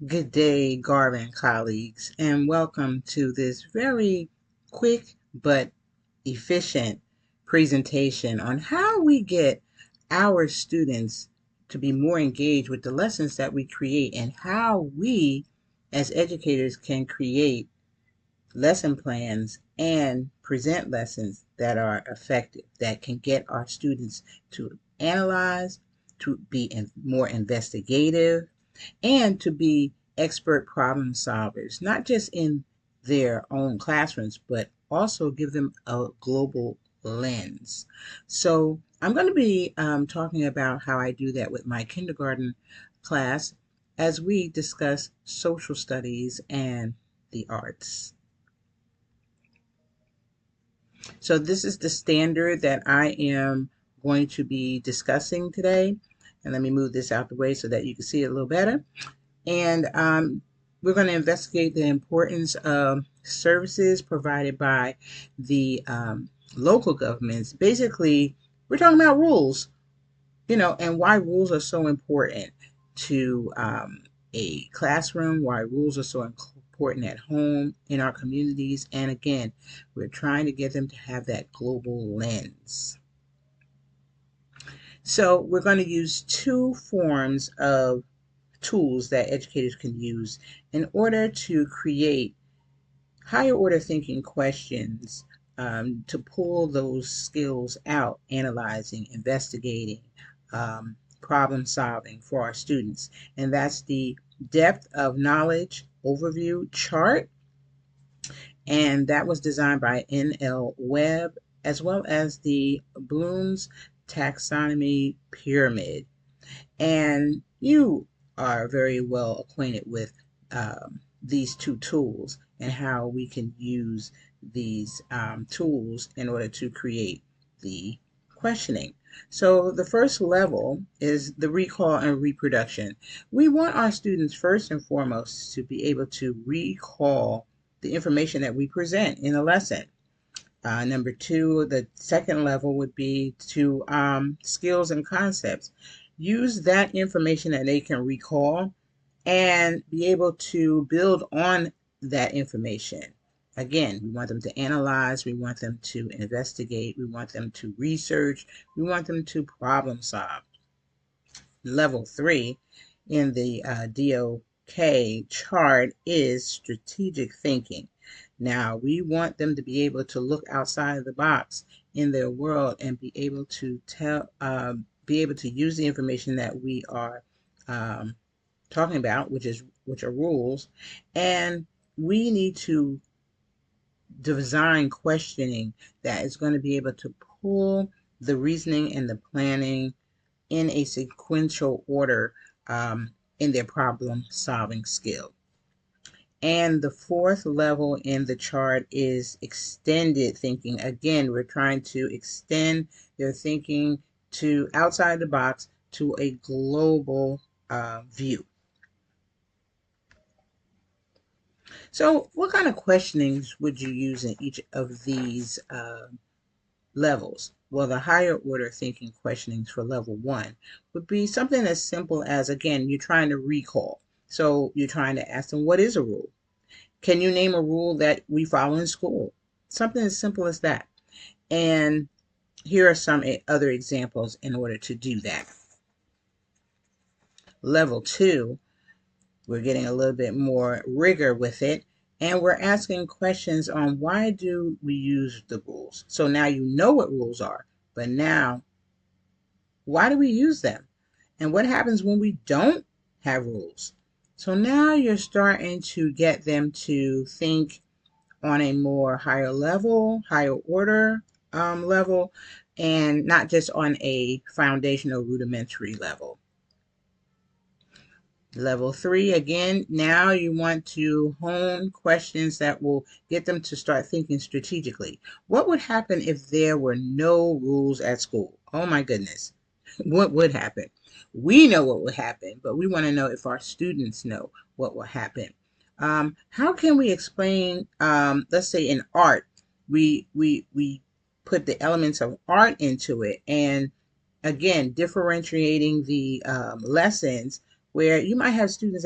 Good day, Garvin colleagues, and welcome to this very quick but efficient presentation on how we get our students to be more engaged with the lessons that we create and how we as educators can create lesson plans and present lessons that are effective, that can get our students to analyze, to be more investigative, and to be expert problem solvers, not just in their own classrooms, but also give them a global lens. So, I'm going to be talking about how I do that with my kindergarten class as we discuss social studies and the arts. So, this is the standard that I am going to be discussing today. And let me move this out the way so that you can see it a little better. And we're going to investigate the importance of services provided by the local governments. Basically, we're talking about rules, and why rules are so important to a classroom, why rules are so important at home, in our communities. And again, we're trying to get them to have that global lens. So, we're going to use two forms of tools that educators can use in order to create higher order thinking questions, to pull those skills out, analyzing, investigating, problem solving for our students. And that's the depth of knowledge overview chart. And that was designed by N.L. Webb, as well as the Bloom's taxonomy pyramid. And you are very well acquainted with these two tools and how we can use these tools in order to create the questioning. So the first level is the recall and reproduction. We want our students first and foremost to be able to recall the information that we present in a lesson. Number two, the second level would be to skills and concepts. Use that information that they can recall and be able to build on that information. Again, we want them to analyze, we want them to investigate, we want them to research, we want them to problem solve. Level three in the DOK chart is strategic thinking. Now, we want them to be able to look outside of the box in their world and be able to be able to use the information that we are talking about, which are rules, and we need to design questioning that is going to be able to pull the reasoning and the planning in a sequential order in their problem solving skill. And the fourth level in the chart is extended thinking. Again, we're trying to extend their thinking to outside the box to a global view. So, what kind of questionings would you use in each of these levels? Well, the higher order thinking questionings for level one would be something as simple as, again, you're trying to recall. So, you're trying to ask them, what is a rule? Can you name a rule that we follow in school? Something as simple as that. And here are some other examples in order to do that. Level two, we're getting a little bit more rigor with it, and we're asking questions on why do we use the rules. So now you know what rules are, but now why do we use them? And what happens when we don't have rules? So now you're starting to get them to think on a more higher level, higher order level, and not just on a foundational rudimentary level. Level three, again, now you want to hone questions that will get them to start thinking strategically. What would happen if there were no rules at school? Oh my goodness. What would happen? We know what would happen, but we want to know if our students know what will happen. How can we explain, let's say in art, we put the elements of art into it, and again, differentiating the lessons where you might have students that